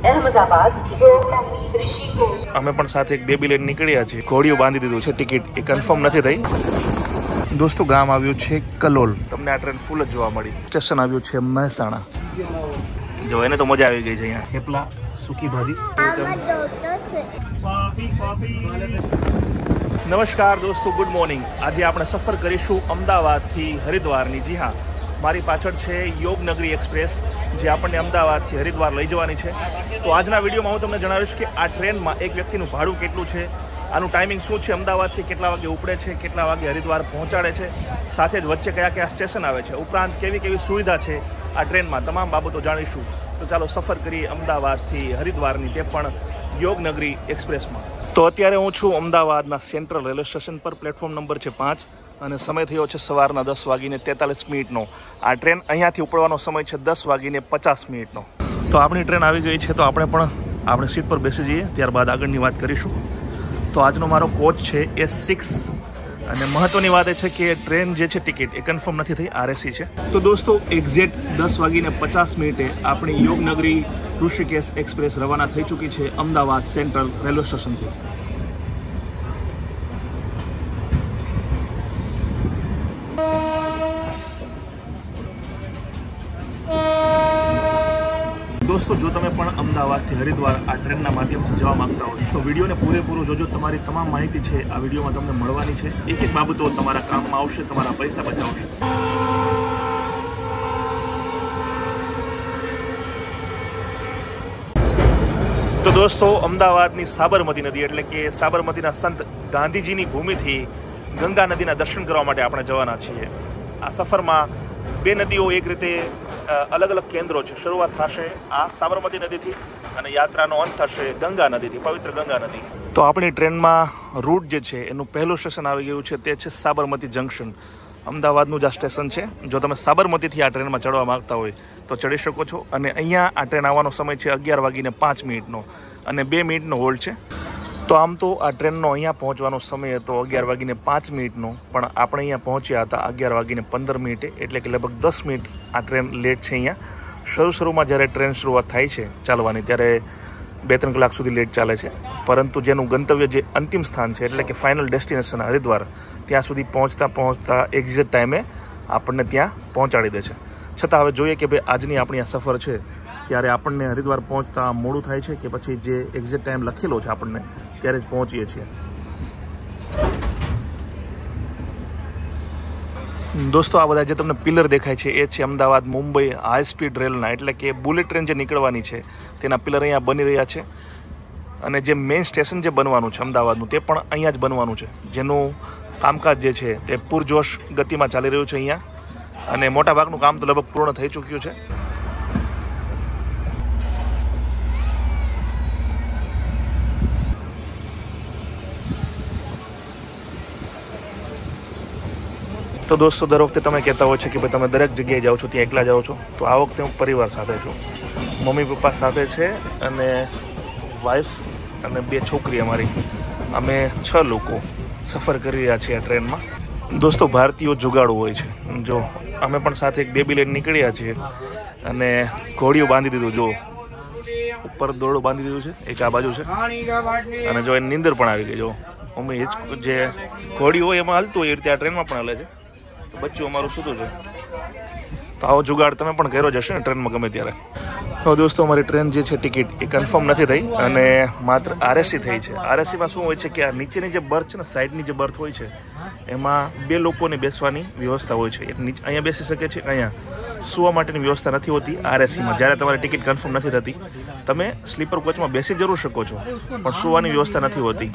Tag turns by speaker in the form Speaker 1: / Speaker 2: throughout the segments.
Speaker 1: अहमदाबाद અમે પણ સાથે એક બેબી લઈને નીકળ્યા છીએ. ઘોડીઓ બાંધી દીધું છે, ટિકિટ એ કન્ફર્મ નથી થઈ. દોસ્તો ગામ આવ્યું છે કલોલ. તમને આ ટ્રેન ફૂલ જ જોવા મળી. સ્ટેશન આવ્યું છે મહેસાણા. જો એને તો મજા આવી ગઈ છે. અહીંયા થેપલા, સૂકી ભાજી. નમસ્કાર દોસ્તો, ગુડ મોર્નિંગ. આજે આપણે સફર કરીશું અમદાવાદથી હરિદ્વારની. જી હા, મારી પાછળ છે યોગનગરી એક્સપ્રેસ, જે આપણને અમદાવાદથી હરિદ્વાર લઈ જવાની છે. તો આજના વિડીયોમાં હું તમને જણાવીશ કે આ ટ્રેનમાં એક વ્યક્તિનું ભાડું કેટલું છે, આનું ટાઈમિંગ શું છે, અમદાવાદથી કેટલા વાગે ઉપડે છે, કેટલા વાગે હરિદ્વાર પહોંચાડે છે, સાથે જ વચ્ચે કયા કયા સ્ટેશન આવે છે, ઉપરાંત કેવી કેવી સુવિધા છે આ ટ્રેનમાં, તમામ બાબતો જાણીશું. તો ચાલો સફર કરીએ અમદાવાદથી હરિદ્વારની, તે પણ યોગનગરી એક્સપ્રેસમાં. તો અત્યારે હું છું અમદાવાદના સેન્ટ્રલ રેલવે સ્ટેશન પર. પ્લેટફોર્મ નંબર છે 5 અને સમય થયો છે સવારના 10:43. આ ટ્રેન અહીંયાથી ઉપડવાનો સમય છે 10:50. તો આપણી ટ્રેન આવી ગઈ છે, તો આપણે પણ આપણી સીટ પર બેસી જઈએ, ત્યારબાદ આગળની વાત કરીશું. તો આજનો મારો કોચ છે S6 અને મહત્વની વાત એ છે કે ટ્રેન જે છે ટિકિટ એ કન્ફર્મ નથી થઈ, RSC છે. તો દોસ્તો એક્ઝેક્ટ 10:50 આપણી યોગનગરી ઋષિકેશ એક્સપ્રેસ રવાના થઈ ચૂકી છે અમદાવાદ સેન્ટ્રલ રેલવે સ્ટેશનથી. દોસ્તો, જો તમે પણ અમદાવાદથી હરિદ્વાર આ ટ્રેનના માધ્યમથી જવા માંગતા હોય તો વિડીયોને પૂરેપૂરો જોજો. તમારી તમામ માહિતી છે આ વિડીયોમાં તમને મળવાની છે. એક એક બાબતો તમારા કામમાં આવશે, તમારા પૈસા બચાવશે. તો દોસ્તો, અમદાવાદની સાબરમતી નદી એટલે કે સાબરમતીના સંત ગાંધીજીની ભૂમિથી ગંગા નદીના દર્શન કરવા માટે આપણે જવાના છીએ. આ સફરમાં બે નદીઓ એક રીતે અલગ અલગ કેન્દ્રો છે. શરૂઆત થશે આ સાબરમતી નદીથી અને યાત્રાનો અંત થશે ગંગા નદીથી, પવિત્ર ગંગા નદી. તો આપણી ટ્રેનમાં રૂટ જે છે એનું પહેલું સ્ટેશન આવી ગયું છે, તે છે સાબરમતી જંકશન. અમદાવાદનું જ આ સ્ટેશન છે. જો તમે સાબરમતીથી આ ટ્રેનમાં ચડવા માંગતા હોય તો ચડી શકો છો. અને અહીંયા આ ટ્રેન આવવાનો સમય છે 11:05 અને 2 મિનિટનો હોલ્ડ છે. તો આમ તો આ ટ્રેનનો અહીંયા પહોંચવાનો સમય હતો 11:05, પણ આપણે અહીંયા પહોંચ્યા હતા 11:15, એટલે કે લગભગ 10 મિનિટ આ ટ્રેન લેટ છે. અહીંયા શરૂમાં જ્યારે ટ્રેન શરૂઆત થાય છે ચાલવાની, ત્યારે 2-3 કલાક સુધી લેટ ચાલે છે. પરંતુ જેનું ગંતવ્ય, જે અંતિમ સ્થાન છે એટલે કે ફાઇનલ ડેસ્ટિનેશન હરિદ્વાર, ત્યાં સુધી પહોંચતા એક્ઝેક્ટ ટાઈમે આપણને ત્યાં પહોંચાડી દે છે. છતાં હવે જોઈએ કે ભાઈ આજની આપણી આ સફર છે ત્યારે આપણને હરિદ્વાર પહોંચતા મોડું થાય છે કે પછી જે એક્ઝેક્ટ ટાઈમ લખેલો છે આપણને ત્યારે જ પહોંચીએ છીએ. દોસ્તો, આ બધા જે તમને પિલર દેખાય છે એ છે અમદાવાદ મુંબઈ હાઈ સ્પીડ રેલના, એટલે કે બુલેટ ટ્રેન જે નીકળવાની છે તેના પિલર અહીંયા બની રહ્યા છે. અને જે મેઇન સ્ટેશન જે બનવાનું છે અમદાવાદનું, તે પણ અહીંયા જ બનવાનું છે, જેનું કામકાજ જે છે તે પૂરજોશ ગતિમાં ચાલી રહ્યું છે અહીંયા. અને મોટાભાગનું કામ તો લગભગ પૂર્ણ થઈ ચૂક્યું છે. તો દોસ્તો, દર વખતે તમે કહેતા હોય છે કે ભાઈ તમે દરેક જગ્યાએ જાઓ છો ત્યાં એકલા જાઓ છો, તો આ વખતે હું પરિવાર સાથે છું. મમ્મી પપ્પા સાથે છે અને વાઈફ અને 2 છોકરી અમારી. અમે 6 લોકો સફર કરી રહ્યા છીએ આ ટ્રેનમાં. દોસ્તો, ભારતીયો જુગાડુ હોય છે. જો અમે પણ સાથે એક બેબી લઈને નીકળ્યા છીએ અને ઘોડીઓ બાંધી દીધું. જો ઉપર દોરડું બાંધી દીધું છે, એક આ બાજુ છે, અને જો એની નીંદર પણ આવી ગઈ. જો મમ્મી જે ઘોડી હોય એમાં હાલતું હોય એ રીતે આ ટ્રેનમાં પણ હાલે છે. તો બચ્ચું અમારું સૂતું છે. તો આવો જુગાડ તમે પણ કર્યો જશે ને ટ્રેનમાં ગમે ત્યારે. તો દોસ્તો, અમારી ટ્રેન જે છે ટિકિટ એ કન્ફર્મ નથી થઈ અને માત્ર RSC થઈ છે. RSCમાં શું હોય છે કે આ નીચેની જે બર્થ છે ને, સાઈડની જે બર્થ હોય છે, એમાં 2 લોકોને બેસવાની વ્યવસ્થા હોય છે. એક નીચે અહીંયા બેસી શકે છે, અહીંયા સુવા માટેની વ્યવસ્થા નથી હોતી RSCમાં. જ્યારે તમારી ટિકિટ કન્ફર્મ નથી થતી, તમે સ્લીપર કોચમાં બેસી જરૂર શકો છો, પણ સુવાની વ્યવસ્થા નથી હોતી.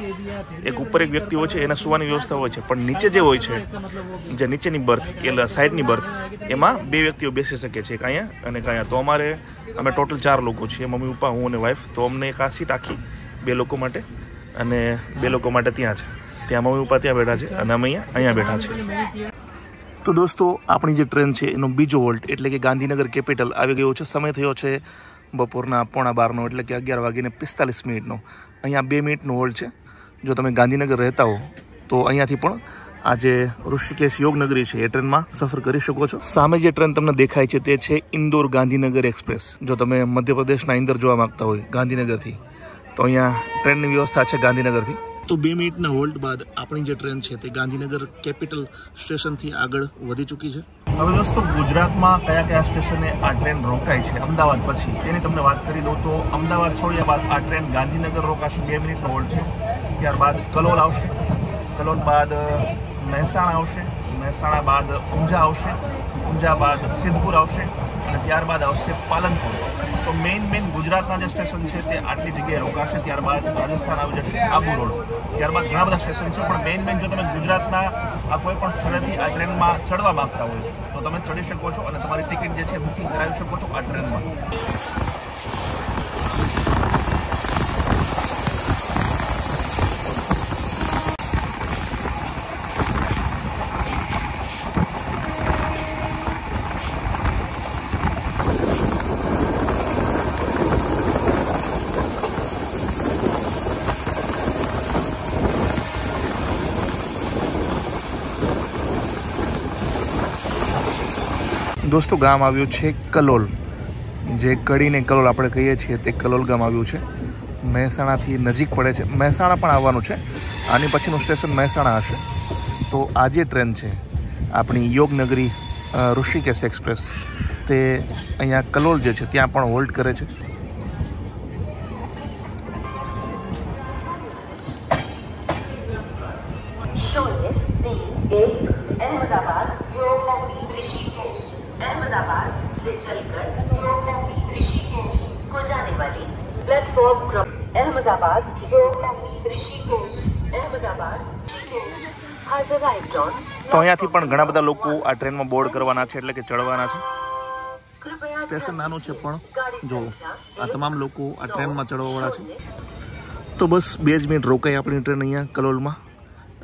Speaker 1: એક ઉપર એક વ્યક્તિ હોય છે, એને સુવાની વ્યવસ્થા હોય છે, પણ નીચે જે હોય છે, જે નીચેની બર્થ, એટલે સાઈડની બર્થ, એમાં 2 વ્યક્તિઓ બેસી શકે છે, એક અહીંયા અને એક અહીંયા. તો અમે ટોટલ 4 લોકો છીએ, મમ્મી પપ્પા, હું અને વાઈફ. તો અમને એક આ સીટ આખી 2 લોકો માટે અને 2 લોકો માટે ત્યાં છે. ત્યાં મમ્મી પપ્પા ત્યાં બેઠા છે અને અમે અહીંયા બેઠા છીએ. તો દોસ્તો, આપણી જે ટ્રેન છે એનો બીજો હોલ્ટ એટલે કે ગાંધીનગર કેપિટલ આવી ગયો છે. સમય થયો છે બપોરના 11:15, એટલે કે 11:45. અહીંયા 2 મિનિટનો હોલ્ડ છે. જો તમે ગાંધીનગર રહેતા હો તો અહીંયાથી પણ આજે ઋષિકેશ યોગનગરી છે એ ટ્રેનમાં સફર કરી શકો છો. સામે જે ટ્રેન તમને દેખાય છે તે છે ઇન્દોર ગાંધીનગર એક્સપ્રેસ. જો તમે મધ્યપ્રદેશના ઇન્દોર જોવા માંગતા હોય ગાંધીનગરથી તો અહીંયા ટ્રેનની વ્યવસ્થા છે ગાંધીનગરથી. તો 2 મિનિટના હોલ્ટ બાદ આપણી જે ટ્રેન છે તે ગાંધીનગર કેપિટલ સ્ટેશનથી આગળ વધી ચૂકી છે. હવે દોસ્તો ગુજરાતમાં કયા કયા સ્ટેશને આ ટ્રેન રોકાય છે અમદાવાદ પછી તેની તમને વાત કરી દઉં તો અમદાવાદ છોડ્યા બાદ આ ટ્રેન ગાંધીનગર રોકાશે. 2 મિનિટનો હોલ્ટ છે. ત્યારબાદ કલોલ આવશે. કલોલ બાદ મહેસાણા આવશે. મહેસાણા બાદ ઊંઝા આવશે. ઊંઝા બાદ સિદ્ધપુર આવશે અને ત્યારબાદ આવશે પાલનપુર. તો મેઇન ગુજરાતના જે સ્ટેશન છે તે આટલી જગ્યાએ રોકાશે. ત્યારબાદ રાજસ્થાન આવી જશે આબુ રોડ. ત્યારબાદ ઘણા બધા સ્ટેશન છે પણ મેઇન જો તમે ગુજરાતના આ કોઈ પણ સ્થળેથી આ ટ્રેનમાં ચડવા માંગતા હોય તો તમે ચડી શકો છો અને તમારી ટિકિટ જે છે બુકિંગ કરાવી શકો છો આ ટ્રેનમાં. દોસ્તો ગામ આવ્યું છે કલોલ, જે કડીને કલોલ આપણે કહીએ છીએ તે કલોલ ગામ આવ્યું છે. મહેસાણાથી નજીક પડે છે. મહેસાણા પણ આવવાનું છે. આની પછીનું સ્ટેશન મહેસાણા હશે. તો આ જે ટ્રેન છે આપણી યોગનગરી ઋષિકેશ એક્સપ્રેસ તે અહીંયા કલોલ જે છે ત્યાં પણ હોલ્ટ કરે છે.
Speaker 2: अहमदाबाद से चलकर योगनगरी ऋषिकेश को जाने वाली platform Ahmedabad Yognagari Rishikesh Ahmedabad has arrived on.
Speaker 1: તો અહીંયાથી પણ ઘણા બધા લોકો આ ટ્રેનમાં બોર્ડ કરવાના છે, એટલે કે ચડવાના છે. સ્ટેશન નાનું છે પણ જો આ તમામ લોકો આ ટ્રેનમાં ચડવાવાળા છે. તો બસ 2 જ મિનિટ રોકાઈ આપણી ટ્રેન અહીંયા કલોલમાં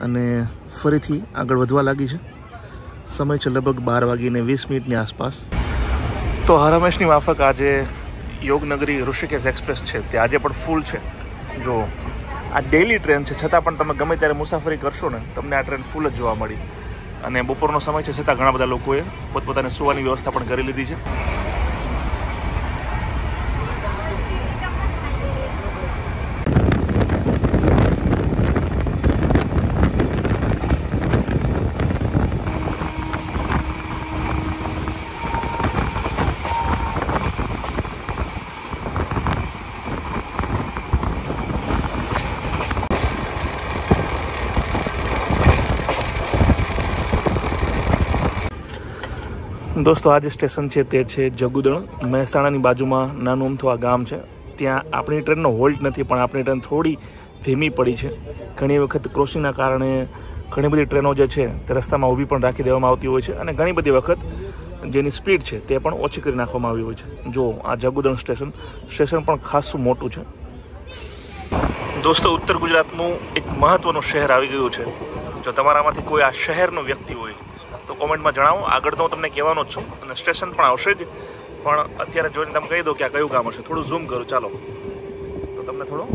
Speaker 1: અને ફરીથી આગળ વધવા લાગી છે. સમય છે લગભગ 12:20 આસપાસ. તો હરમેશની માફક આજે યોગનગરી ઋષિકેશ એક્સપ્રેસ છે તે આજે પણ ફૂલ છે. જો આ ડેઇલી ટ્રેન છે છતાં પણ તમે ગમે ત્યારે મુસાફરી કરશો ને તમને આ ટ્રેન ફૂલ જ જોવા મળી. અને બપોરનો સમય છે છતાં ઘણા બધા લોકોએ પોતપોતાની સુવાની વ્યવસ્થા પણ કરી લીધી છે. દોસ્તો આ જે સ્ટેશન છે તે છે જગુદણ. મહેસાણાની બાજુમાં નાનું અમથું આ ગામ છે. ત્યાં આપણી ટ્રેનનો હોલ્ટ નથી પણ આપણી ટ્રેન થોડી ધીમી પડી છે. ઘણી વખત ક્રોસિંગના કારણે ઘણી બધી ટ્રેનો જે છે તે રસ્તામાં ઊભી પણ રાખી દેવામાં આવતી હોય છે અને ઘણી બધી વખત જેની સ્પીડ છે તે પણ ઓછી કરી નાખવામાં આવી હોય છે. જો આ જગુદણ સ્ટેશન પણ ખાસું મોટું છે. દોસ્તો ઉત્તર ગુજરાતનું એક મહત્ત્વનું શહેર આવી ગયું છે. જો તમારામાંથી કોઈ આ શહેરનો વ્યક્તિ હોય તો કોમેન્ટમાં જણાવો. આગળ તો હું તમને કહેવાનો જ છું અને સ્ટેશન પણ આવશે જ, પણ અત્યારે જોઈને તમે કહી દો કે આ કયું ગામ હશે. થોડું ઝૂમ કરું ચાલો તો તમને થોડો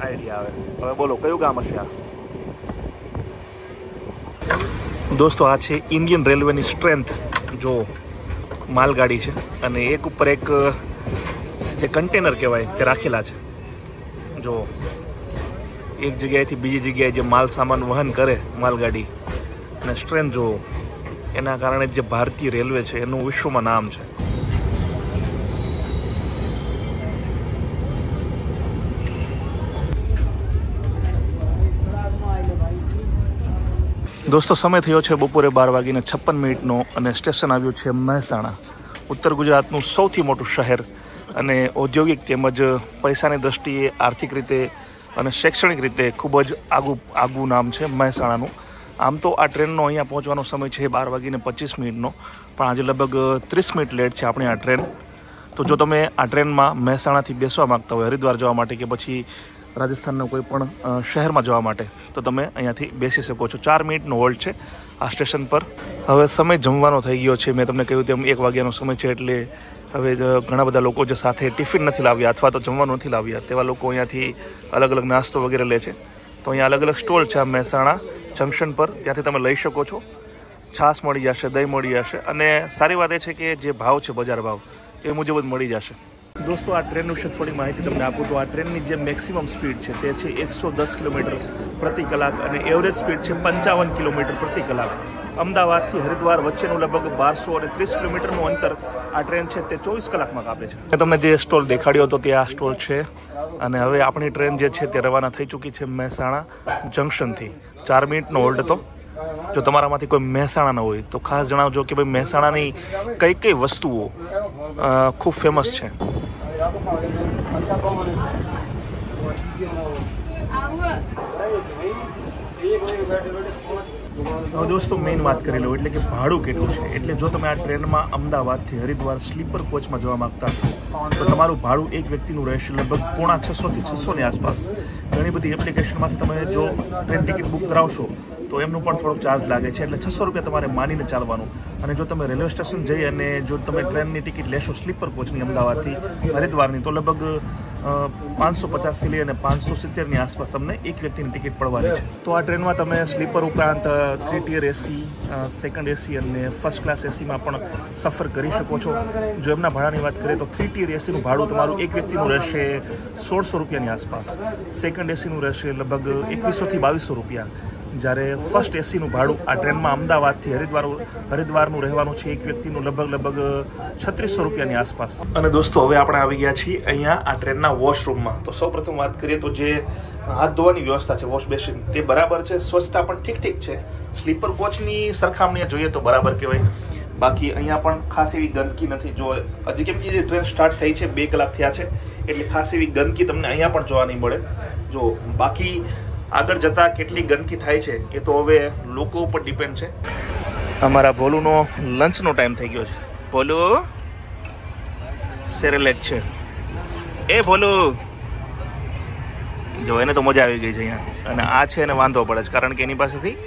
Speaker 1: આઈડિયા આવે. હવે બોલો કયું ગામ હશે આ? દોસ્તો આ છે ઇન્ડિયન રેલવેની સ્ટ્રેન્થ. જો માલગાડી છે અને એક ઉપર એક જે કન્ટેનર કહેવાય તે રાખેલા છે. જો એક જગ્યાએથી બીજી જગ્યાએ જે માલ સામાન વહન કરે માલગાડી અને સ્ટ્રેન્થ જો એના કારણે જે ભારતીય રેલવે છે એનું વિશ્વમાં નામ છે. દોસ્તો સમય થયો છે બપોરે 12:56 અને સ્ટેશન આવ્યું છે મહેસાણા. ઉત્તર ગુજરાતનું સૌથી મોટું શહેર અને ઔદ્યોગિક તેમજ પૈસાની દ્રષ્ટિએ આર્થિક રીતે અને શૈક્ષણિક રીતે ખૂબ જ આગવું નામ છે મહેસાણાનું. આમ તો આ ટ્રેનનો અહીંયા પહોંચવાનો સમય છે 12:25 પણ આજે લગભગ 30 મિનિટ લેટ છે આપણી આ ટ્રેન. તો જો તમે આ ટ્રેનમાં મહેસાણાથી બેસવા માગતા હોય હરિદ્વાર જવા માટે કે પછી રાજસ્થાનના કોઈ પણ શહેરમાં જવા માટે તો તમે અહીંયાથી બેસી શકો છો. 4 મિનિટનો હોલ્ટ છે આ સ્ટેશન પર. હવે સમય જમવાનો થઈ ગયો છે. મેં તમને કહ્યું તેમ 1 વાગ્યાનો સમય છે એટલે હવે ઘણા બધા લોકો જે સાથે ટિફિન નથી લાવ્યા અથવા તો જમવાનું નથી લાવ્યા તેવા લોકો અહીંયાથી અલગ અલગ નાસ્તો વગેરે લે છે. તો અહીંયા અલગ અલગ સ્ટોલ છે આ મહેસાણા જંકશન પર, ત્યાંથી તમે લઈ શકો છો. છાશ મળી જશે, દહીં મળી જશે, અને સારી વાત એ છે કે જે ભાવ છે બજાર ભાવ એ મુજબ જ મળી જશે. દોસ્તો, આ ટ્રેન વિશે થોડી માહિતી તમને આપું તો આ ટ્રેનની જે મેક્સિમમ સ્પીડ છે તે છે 110 કિલોમીટર પ્રતિ કલાક અને એવરેજ સ્પીડ છે 55 કિલોમીટર પ્રતિ કલાક. અમદાવાદથી હરિદ્વાર વચ્ચેનું લગભગ 1230 કિલોમીટરનું અંતર આ ટ્રેન છે તે 24 કલાકમાં કાપે છે. મેં તમને જે સ્ટોલ દેખાડ્યો હતો તે આ સ્ટોલ છે, અને હવે આપણી ટ્રેન જે છે તે રવાના થઈ ચૂકી છે મહેસાણા જંકશનથી. 4 મિનિટનો હોલ્ડ હતો. જો તમારામાંથી કોઈ મહેસાણા ન હોય તો ખાસ જણાવજો કે ભાઈ મહેસાણાની કઈ કઈ વસ્તુઓ ખૂબ ફેમસ છે. હવે દોસ્તો મેઇન વાત કરી લો, એટલે કે ભાડું કેટલું છે. એટલે જો તમે આ ટ્રેનમાં અમદાવાદથી હરિદ્વાર સ્લીપર કોચમાં જવા માંગતા હો તો તમારું ભાડું એક વ્યક્તિનું રહેશે લગભગ 550 થી 600 ની આસપાસ. ઘણી બધી એપ્લિકેશનમાંથી તમે જો ટ્રેન ટિકિટ બુક કરાવશો તો એમનું પણ થોડોક ચાર્જ લાગે છે, એટલે 600 રૂપિયા તમારે માનીને ચાલવાનું. અને જો તમે રેલવે સ્ટેશન જઈ અને જો તમે ટ્રેનની ટિકિટ લેશો સ્લીપર કોચની અમદાવાદથી હરિદ્વારની તો લગભગ 550 થી લઈ અને 570 ની આસપાસ તમને એક વ્યક્તિની ટિકિટ પડવાની છે. તો આ ટ્રેનમાં તમે સ્લીપર ઉપરાંત 3 ટિયર એસી, સેકન્ડ એસી અને ફર્સ્ટ ક્લાસ એસીમાં પણ સફર કરી શકો છો. જો એમના ભાડાની વાત કરીએ તો 3 ટિયર એસીનું ભાડું તમારું એક વ્યક્તિનું રહેશે 1600 રૂપિયાની આસપાસ. સેકન્ડ એસીનું રહેશે લગભગ 2100 થી 2200 રૂપિયા. જ્યારે ફર્સ્ટ એસીનું ભાડું આ ટ્રેનમાં અમદાવાદથી હરિદ્વારનું રહેવાનું છે એક વ્યક્તિનું લગભગ 3600 રૂપિયાની આસપાસ. અને દોસ્તો, હવે આપણે આવી ગયા છીએ અહીંયા આ ટ્રેનના વોશરૂમમાં. તો સૌપ્રથમ વાત કરીએ તો જે હાથ ધોવાની વ્યવસ્થા છે, વોશ બેસિન, તે બરાબર છે. સ્વચ્છતા પણ ઠીક છે. સ્લીપર કોચની સરખામણીએ જોઈએ તો બરાબર કહેવાય. બાકી અહીંયા પણ ખાસ એવી ગંદકી નથી. જો હજી કેમ કે ટ્રેન સ્ટાર્ટ થઈ છે 2 કલાક થયા છે, એટલે ખાસ એવી ગંદકી તમને અહીંયા પણ જોવા નહીં મળે. જો બાકી આગળ જતાં કેટલી ગંદકી થાય છે એ તો હવે લોકો ઉપર ડિપેન્ડ છે. અમારા ભોલુનો લંચનો ટાઈમ થઈ ગયો છે. ભોલુ સેરેલેક છે. એ ભોલુ જો, એને તો મજા આવી ગઈ છે અહીંયા. અને આ છે એને વાંધો પડે છે, કારણ કે એની પાસેથી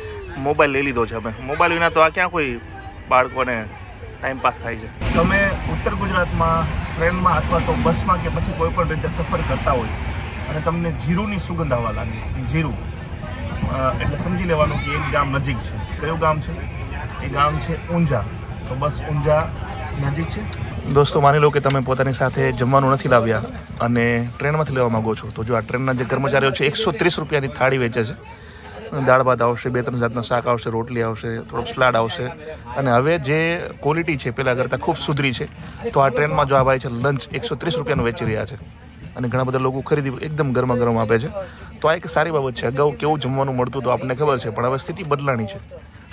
Speaker 1: મોબાઈલ લઈ લીધો છે. અમે મોબાઈલ વિના તો આ ક્યાં કોઈ બાળકોને ટાઈમ પાસ થાય છે. તમે ઉત્તર ગુજરાતમાં ટ્રેનમાં અથવા તો બસમાં કે પછી કોઈ પણ રીતે સફર કરતા હોય અને તમને જીરુંની સુગંધ આવવા લાગે, જીરું, એટલે સમજી લેવાનું કે એક ગામ નજીક છે. કયું ગામ છે? એ ગામ છે ઊંઝા. તો બસ ઊંઝા નજીક છે. દોસ્તો, માની લો કે તમે પોતાની સાથે જમવાનું નથી લાવ્યા અને ટ્રેનમાંથી લેવા માગો છો, તો જો આ ટ્રેનના જે કર્મચારીઓ છે 130 રૂપિયાની થાળી વેચે છે. દાળ ભાત આવશે, 2-3 જાતના શાક આવશે, રોટલી આવશે, થોડોક સલાડ આવશે. અને હવે જે ક્વોલિટી છે પહેલાં કરતાં ખૂબ સુધરી છે. તો આ ટ્રેનમાં જો આ ભાઈ છે લંચ 130 રૂપિયાનું વેચી રહ્યા છે અને ઘણા બધા લોકો ખરીદી એકદમ ગરમા ગરમ આપે છે. તો આ એક સારી બાબત છે. અગાઉ કેવું જમવાનું મળતું તો આપણને ખબર છે, પણ હવે સ્થિતિ બદલાણી છે.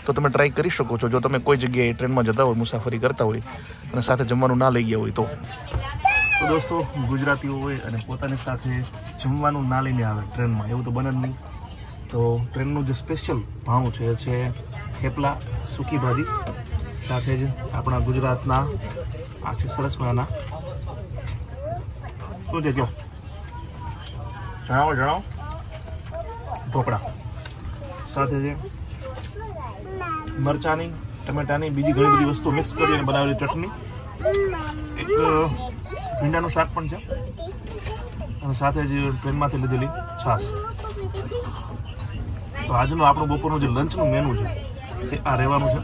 Speaker 1: તો તમે ટ્રાય કરી શકો છો જો તમે કોઈ જગ્યાએ ટ્રેનમાં જતા હોય, મુસાફરી કરતા હોય અને સાથે જમવાનું ના લઈ ગયા હોય તો. દોસ્તો, ગુજરાતીઓ હોય અને પોતાની સાથે જમવાનું ના લઈને આવે ટ્રેનમાં, એવું તો બને જ નહીં. તો ટ્રેનનું જે સ્પેશિયલ ભાણું છે એ છે થેપલા, સૂકી ભાજી, સાથે જ આપણા ગુજરાતના આ છે સરસ મજાના શું છે, જો જણાવો ઢોકળા, સાથે છે મરચાની, ટમેટાની, બીજી ઘણી બધી વસ્તુ મિક્સ કરી અને બનાવેલી ચટણી, એક ભીંડાનું શાક પણ છે, અને સાથે જ ટ્રેનમાંથી લીધેલી છાશ. તો આજનું આપણું બપોરનું જે લંચનું મેનુ છે તે આ રહેવાનું છે.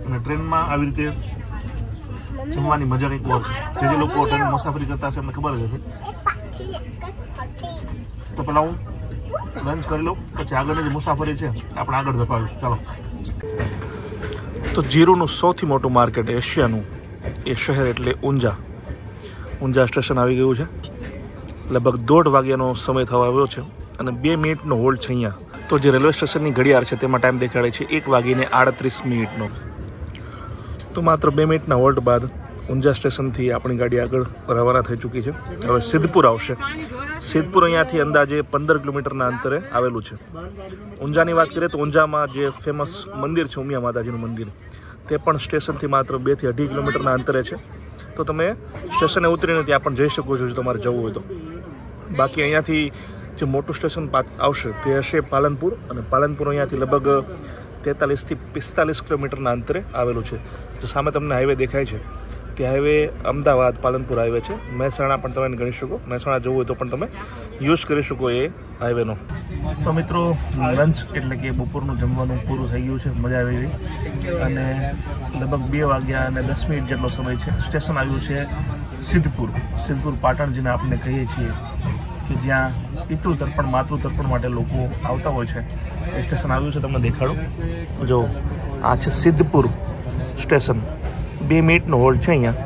Speaker 1: અને ટ્રેનમાં આવી રીતે જમવાની મજા કંઈક ઓર છે. જે લોકો ટ્રેન મુસાફરી કરતા હશે એમને ખબર જ હશે. તો પહેલાં હું લંચ કરી લઉં, પછી આગળની જે મુસાફરી છે આપણે આગળ ધપાવીશું. ચાલો. તો જીરુનું સૌથી મોટું માર્કેટ એશિયાનું એ શહેર એટલે ઊંઝા. ઊંઝા સ્ટેશન આવી ગયું છે. લગભગ 1:30 વાગ્યાનો સમય થવા આવ્યો છે અને 2 મિનિટનો હોલ્ડ છે અહીંયા. તો જે રેલવે સ્ટેશનની ઘડિયાળ છે તેમાં ટાઈમ દેખાડે છે 1:38. તો માત્ર 2 મિનિટના હોલ્ડ બાદ ઊંઝા સ્ટેશનથી આપણી ગાડી આગળ રવાના થઈ ચૂકી છે. હવે સિદ્ધપુર આવશે. સિદ્ધપુર અહીંયાથી અંદાજે 15 કિલોમીટરના અંતરે આવેલું છે. ઊંઝાની વાત કરીએ તો ઊંઝામાં જે ફેમસ મંદિર છે ઉમિયા માતાજીનું મંદિર, તે પણ સ્ટેશનથી માત્ર 2 થી 2.5 કિલોમીટરના અંતરે છે. તો તમે સ્ટેશને ઉતરીને ત્યાં પણ જઈ શકો છો જો તમારે જવું હોય તો. બાકી અહીંયાથી જે મોટું સ્ટેશન આવશે તે હશે પાલનપુર, અને પાલનપુર અહીંયાથી લગભગ 43 થી 45 કિલોમીટરના અંતરે આવેલું છે. જો સામે તમને હાઈવે દેખાય છે તે હાઈવે અમદાવાદ પાલનપુર હાઈવે છે. મહેસાણા પણ તમે ગણી શકો, મહેસાણા જવું હોય તો પણ તમે યુઝ કરી શકો એ હાઈવેનો. તો મિત્રો લંચ એટલે કે બપોરનું જમવાનું પૂરું થઈ ગયું છે, મજા આવી ગઈ. અને લગભગ 2 વાગ્યા અને 10 મિનિટ જેટલો સમય છે. સ્ટેશન આવ્યું છે સિદ્ધપુર પાટણ, જેને આપણે કહીએ છીએ કે જ્યાં પિતૃ તર્પણ માતૃ તર્પણ માટે લોકો આવતા હોય છે. એ સ્ટેશન આવ્યું છે, તમને દેખાડું. જો આ છે સિદ્ધપુર સ્ટેશન. 2 મિનિટનો હોલ્ડ છે અહીંયા.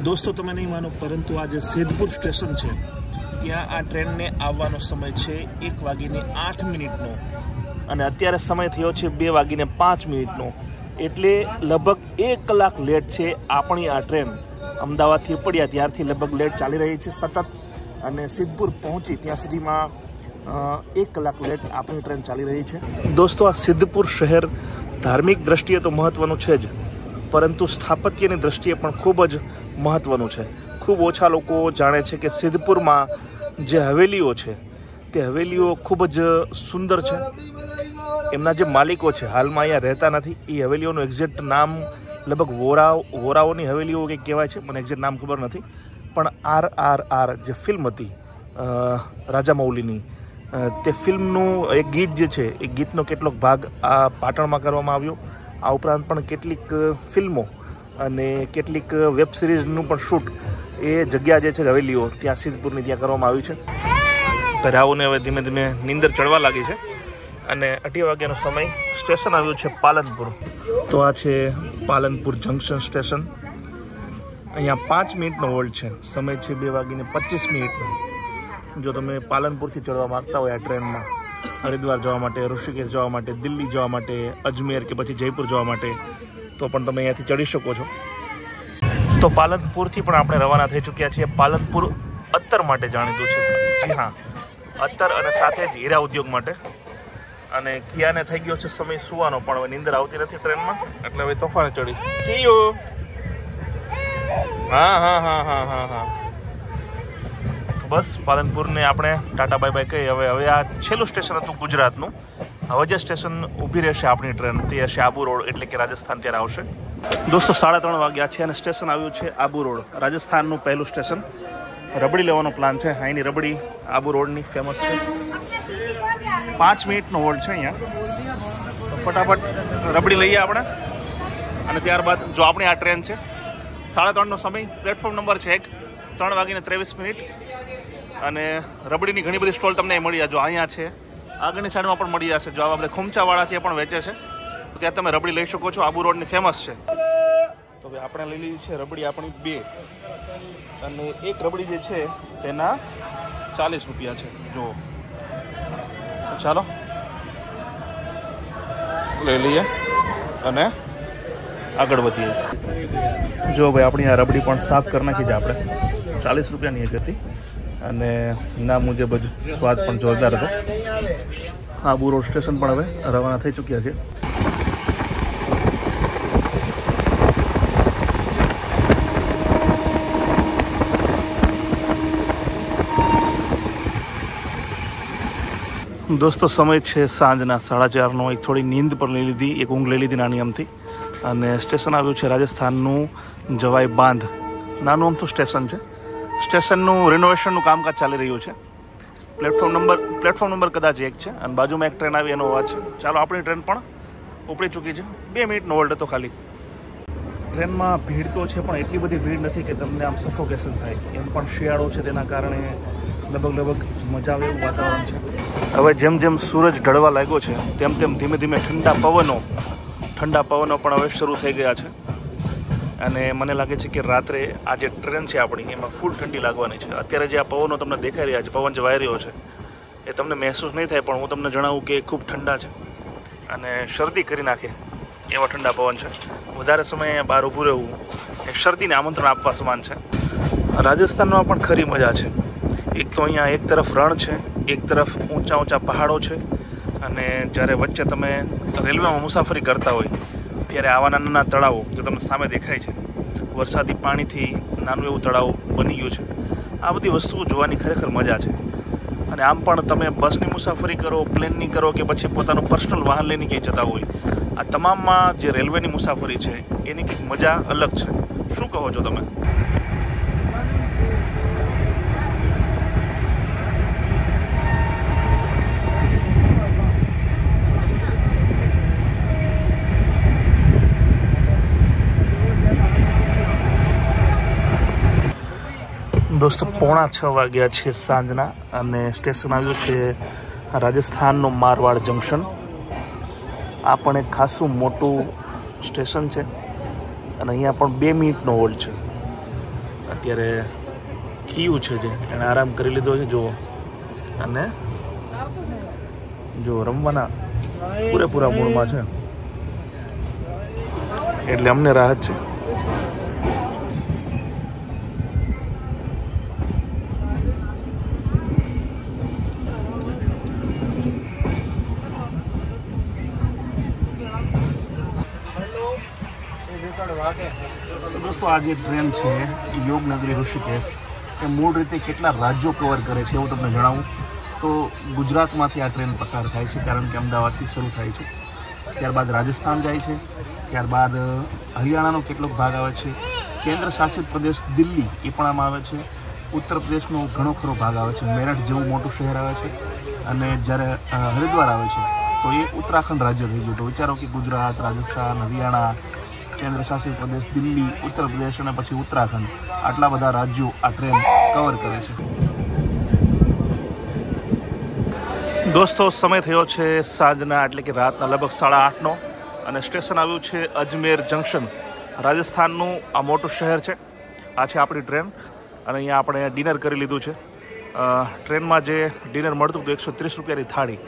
Speaker 1: દોસ્તો તમે નહીં માનો, પરંતુ આ જે સિદ્ધપુર સ્ટેશન છે ત્યાં આ ટ્રેનને આવવાનો સમય છે 1:08 અને અત્યારે સમય થયો છે 2:05. એટલે લગભગ 1 કલાક લેટ છે આપણી આ ટ્રેન. અમદાવાદથી પડ્યા ત્યારથી લગભગ લેટ ચાલી રહી છે સતત, અને સિદ્ધપુર પહોંચી ત્યાં સુધીમાં 1 કલાક લેટ આપણી ટ્રેન ચાલી રહી છે. દોસ્તો આ સિદ્ધપુર શહેર ધાર્મિક દ્રષ્ટિએ તો મહત્ત્વનું છે જ, પરંતુ સ્થાપત્યની દ્રષ્ટિએ પણ ખૂબ જ મહત્ત્વનું છે. ખૂબ ઓછા લોકો જાણે છે કે સિદ્ધપુરમાં જે હવેલીઓ છે તે હવેલીઓ ખૂબ જ સુંદર છે. એમના જે માલિકો છે હાલમાં અહીંયા રહેતા નથી. એ હવેલીઓનું એક્ઝેક્ટ નામ લગભગ વોરાઓની હવેલીઓ કંઈક કહેવાય છે, મને એક્ઝેક્ટ નામ ખબર નથી. પણ RRR જે ફિલ્મ હતી રાજા મૌલીની, તે ફિલ્મનું એક ગીત જે છે એ ગીતનો કેટલોક ભાગ આ પાટણમાં કરવામાં આવ્યો. આ ઉપરાંત પણ કેટલીક ફિલ્મો અને કેટલીક વેબ સિરીઝનું પણ શૂટ એ જગ્યા જે છે હવેલીઓ ત્યાં સિદ્ધપુરની ત્યાં કરવામાં આવી છે. રાહુને હવે ધીમે ધીમે નીંદર ચડવા લાગી છે અને 2:30 વાગ્યાનો સમય. સ્ટેશન આવ્યું છે પાલનપુર. તો આ છે પાલનપુર જંકશન સ્ટેશન. અહીંયા 5 મિનિટનો હોલ્ડ છે. સમય છે 2:25. જો તમે પાલનપુરથી ચડવા માગતા હોય આ ટ્રેનમાં હરિદ્વાર જવા માટે, ઋષિકેશ જવા માટે, દિલ્હી જવા માટે, અજમેર કે પછી જયપુર જવા માટે, તો પણ તમે અહીંયાથી ચડી શકો છો. તો પાલનપુરથી પણ આપણે રવાના થઈ ચૂક્યા છીએ. પાલનપુર અત્તર માટે જાણીતું છે. જી હા, અત્તર અને સાથે જ હીરા ઉદ્યોગ માટે. અને કિયાને થઈ ગયો છે સમય સુવાનો, પણ હવે નીંદર આવતી નથી ટ્રેનમાં, એટલે હવે તોફાને ચડી. કિયો હા. બસ પાલનપુરને આપણે ટાટા બાય બાય કહી. હવે આ છેલ્લું સ્ટેશન હતું ગુજરાતનું. હવે જે સ્ટેશન ઊભી રહેશે આપણી ટ્રેન તે હશે આબુ રોડ, એટલે કે રાજસ્થાન ત્યારે આવશે. દોસ્તો 3:30 વાગ્યા છે અને સ્ટેશન આવ્યું છે આબુ રોડ, રાજસ્થાનનું પહેલું સ્ટેશન. રબડી લેવાનો પ્લાન છે. અહીંની રબડી આબુ રોડની ફેમસ છે. 5 મિનિટનો હોલ્ડ છે અહીંયા. તો ફટાફટ રબડી લઈએ આપણે, અને ત્યારબાદ જો આપણી આ ટ્રેન છે 3:30નો સમય. પ્લેટફોર્મ નંબર છે 3:23. અને રબડીની ઘણી બધી સ્ટોલ તમને મળી જાય. જો અહીંયા છે, આગળની સાઈડમાં પણ મળી જશે. જો આવા બધા ખુમચાવાળા છે એ પણ વેચે છે, તો ત્યાં તમે રબડી લઈ શકો છો. આબુ રોડની ફેમસ છે. તો હવે આપણે લઈ લીધી છે રબડી આપણી 2, અને એક રબડી જે છે તેના 40 રૂપિયા છે. જો ચાલો લઈ લઈએ અને આગળ વધીએ. જો ભાઈ આપણી આ રબડી પણ સાફ કરી નાખી છે આપણે. 40 રૂપિયાની એક હતી અને નામ મુજબ જ સ્વાદ પણ જોરદાર હતો. આબુ રોડ સ્ટેશન પણ હવે રવાના થઈ ચૂક્યા છે. દોસ્તો સમય છે સાંજના 4:30. એક થોડી નીંદ પર લઈ લીધી, એક ઊંઘ લઈ લીધી નાની અમથી. અને સ્ટેશન આવ્યું છે રાજસ્થાનનું જવાઈ બાંધ. નાનું અમથું સ્ટેશન છે. સ્ટેશનનું રિનોવેશનનું કામકાજ ચાલી રહ્યું છે. પ્લેટફોર્મ નંબર કદાચ 1 છે અને બાજુમાં એક ટ્રેન આવી એનો અવાજ છે. ચાલો આપણી ટ્રેન પણ ઉપડી ચૂકી છે. 2 મિનિટનો હોલ્ડ હતો ખાલી. ટ્રેનમાં ભીડ તો છે, પણ એટલી બધી ભીડ નથી કે તમને આમ સફોકેશન થાય. એમ પણ શિયાળો છે તેના કારણે લગભગ મજા આવે એવું વાતાવરણ છે. હવે જેમ જેમ સૂરજ ઢળવા લાગ્યો છે તેમ તેમ ધીમે ધીમે ઠંડા પવનો પણ હવે શરૂ થઈ ગયા છે. અને મને લાગે છે કે રાત્રે આ જે ટ્રેન છે આપણી એમાં ફૂલ ઠંડી લાગવાની છે. અત્યારે જે આ પવનો તમને દેખાઈ રહ્યા છે, પવન જે વાઈ રહ્યો છે, એ તમને મહેસૂસ નહીં થાય, પણ હું તમને જણાવું કે ખૂબ ઠંડા છે અને શરદી કરી નાખે એવા ઠંડા પવન છે. વધારે સમય અહીંયા બહાર ઊભું રહેવું એ શરદીને આમંત્રણ આપવા સમાન છે. રાજસ્થાનમાં પણ ખરી મજા છે. એક તો અહીંયા એક તરફ રણ છે, એક તરફ ઊંચા પહાડો છે, અને જ્યારે વચ્ચે તમે રેલવેમાં મુસાફરી કરતા હોય ત્યારે આવા નાના તળાવો જે તમને સામે દેખાય છે, વરસાદી પાણીથી નાનું એવું તળાવ બની ગયું છે. આ બધી વસ્તુઓ જોવાની ખરેખર મજા છે. અને આમ પણ તમે બસની મુસાફરી કરો, પ્લેનની કરો કે પછી પોતાનું પર્સનલ વાહન લઈને ક્યાંય જતા હોય, આ તમામમાં જે રેલવેની મુસાફરી છે એની કંઈક મજા અલગ છે. શું કહો છો તમે? દોસ્તો 5:45 વાગ્યા છે સાંજના અને સ્ટેશન આવ્યું છે રાજસ્થાનનું મારવાડ જંકશન. આ પણ એક ખાસું મોટું સ્ટેશન છે અને અહીંયા પણ 2 મિનિટનો હોલ્ડ છે. અત્યારે ક્યુ છે જે એણે આરામ કરી લીધો છે જુઓ, અને જો રમવાના પૂરેપૂરા મૂડમાં છે એટલે અમને રાહત છે. દોસ્તો આ જે ટ્રેન છે યોગનગરી ઋષિકેશ એ મૂળ રીતે કેટલા રાજ્યો કવર કરે છે એવું તમને જણાવું તો ગુજરાતમાંથી આ ટ્રેન પસાર થાય છે, કારણ કે અમદાવાદથી શરૂ થાય છે, ત્યારબાદ રાજસ્થાન જાય છે, ત્યારબાદ હરિયાણાનો કેટલોક ભાગ આવે છે, કેન્દ્ર શાસિત પ્રદેશ દિલ્હી એ પણ આમાં આવે છે, ઉત્તર પ્રદેશનો ઘણો ખરો ભાગ આવે છે, મેરઠ જેવું મોટું શહેર આવે છે, અને જ્યારે હરિદ્વાર આવે છે તો એ ઉત્તરાખંડ રાજ્ય થઈ ગયું. તો વિચારો કે ગુજરાત, રાજસ્થાન, હરિયાણા, કેન્દ્ર શાસિત પ્રદેશ દિલ્હી, ઉત્તર પ્રદેશ અને પછી ઉત્તરાખંડ, આટલા બધા રાજ્યો આ ટ્રેન કવર કરે છે. દોસ્તો સમય થયો છે સાંજના એટલે કે રાતના લગભગ 8:30નો અને સ્ટેશન આવ્યું છે અજમેર જંકશન. રાજસ્થાનનું આ મોટું શહેર છે. આ છે આપણી ટ્રેન અને અહીંયા આપણે ડિનર કરી લીધું છે. ટ્રેનમાં જે ડિનર મળતું હતું 130 રૂપિયાની થાળી,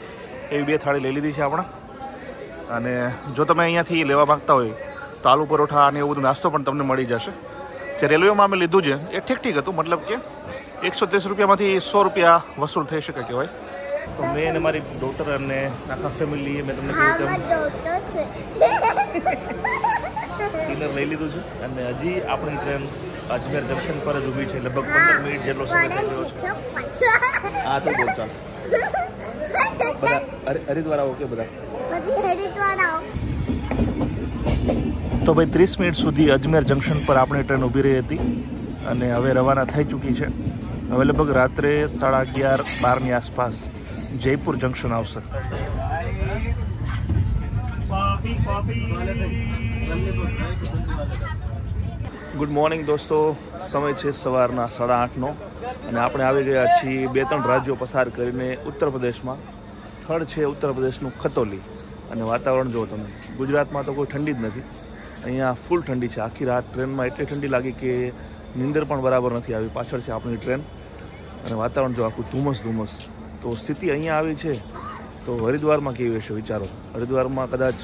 Speaker 1: એવી 2 થાળી લઈ લીધી છે આપણે. અને જો તમે અહીંયાથી લેવા માગતા હોય તો આલુ પરોઠા અને એવું બધું નાસ્તો પણ તમને મળી જશે. જે રેલવેમાં અમે લીધું છે એ ઠીક હતું, મતલબ કે 130 રૂપિયામાંથી 100 રૂપિયા વસૂલ થઈ શકે કહેવાય. તો મેં અને મારી ડોટર અને આખા ફેમિલી મેં તમને કહ્યું તેમ ડિનર લઈ લીધું છે અને હજી આપણી ટ્રેન અજમેર જંકશન પર જ ઊભી છે. લગભગ 15 મિનિટ જેટલો સમય થઈ ગયો છે. હા તો બોલ ચાલ બધા હરિદ્વાર આવો કે બધા તો ભાઈ 30 મિનિટ સુધી અજમેર જંકશન પર આપણી ટ્રેન ઊભી રહી હતી અને હવે રવાના થઈ ચૂકી છે. હવે લગભગ રાત્રે 11:30-12ની આસપાસ જયપુર જંકશન આવશે. ગુડ મોર્નિંગ દોસ્તો, સમય છે સવારના 8:30નો અને આપણે આવી ગયા છીએ 2-3 રાજ્યો પસાર કરીને ઉત્તર પ્રદેશમાં. સ્થળ છે ઉત્તર પ્રદેશનું ખતૌલી અને વાતાવરણ જુઓ તમે. ગુજરાતમાં તો કોઈ ઠંડી જ નથી, અહીંયા ફૂલ ઠંડી છે. આખી રાત ટ્રેનમાં એટલી ઠંડી લાગી કે નીંદર પણ બરાબર નથી આવી. પાછળ છે આપણી ટ્રેન અને વાતાવરણ જો આખું ધુમ્મસ. તો સ્થિતિ અહીંયા આવી છે તો હરિદ્વારમાં કેવી હશે વિચારો. હરિદ્વારમાં કદાચ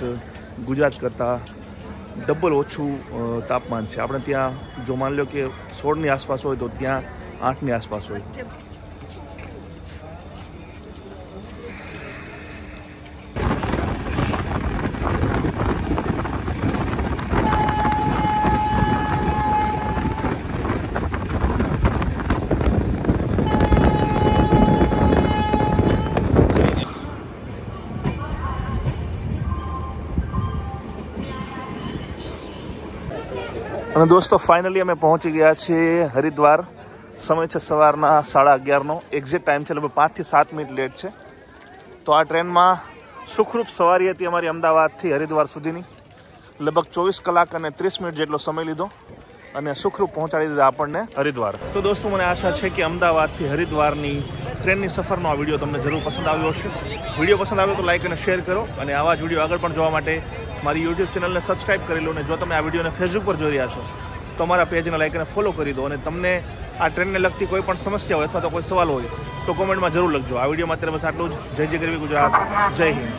Speaker 1: ગુજરાત કરતાં ડબલ ઓછું તાપમાન છે. આપણે ત્યાં જો માની લો કે 16ની આસપાસ હોય તો ત્યાં 8ની આસપાસ હોય. અને દોસ્તો ફાઇનલી અમે પહોંચી ગયા છીએ હરિદ્વાર. સમય છે સવારના 11:30નો. એક્ઝેક્ટ ટાઈમ છે લગભગ 5 થી 7 મિનિટ લેટ છે. તો આ ટ્રેનમાં સુખરૂપ સવારી હતી અમારી અમદાવાદથી હરિદ્વાર સુધીની. લગભગ 24 કલાક અને 30 મિનિટ જેટલો સમય લીધો અને સુખરૂપ પહોંચાડી દીધા આપણને હરિદ્વાર. તો દોસ્તો મને આશા છે કે અમદાવાદથી હરિદ્વારની ટ્રેનની સફરનો આ વિડીયો તમને જરૂર પસંદ આવ્યો હશે. વિડીયો પસંદ આવ્યો તો લાઇક અને શેર કરો અને આવા જ વિડીયો આગળ પણ જોવા માટે મારી યુટ્યુબ ચેનલને સબસ્ક્રાઇબ કરી લો. અને જો તમે આ વિડીયોને ફેસબુક પર જોઈ રહ્યા છો તો અમારા પેજને લાઇક અને ફોલો કરી દો. અને તમને આ ટ્રેનને લગતી કોઈ પણ સમસ્યા હોય અથવા તો કોઈ સવાલ હોય તો કોમેન્ટમાં જરૂર લખજો. આ વિડીયોમાં અત્યારે બસ આટલું જ. જય જય ગરવી ગુજરાત, જય હિન્દ.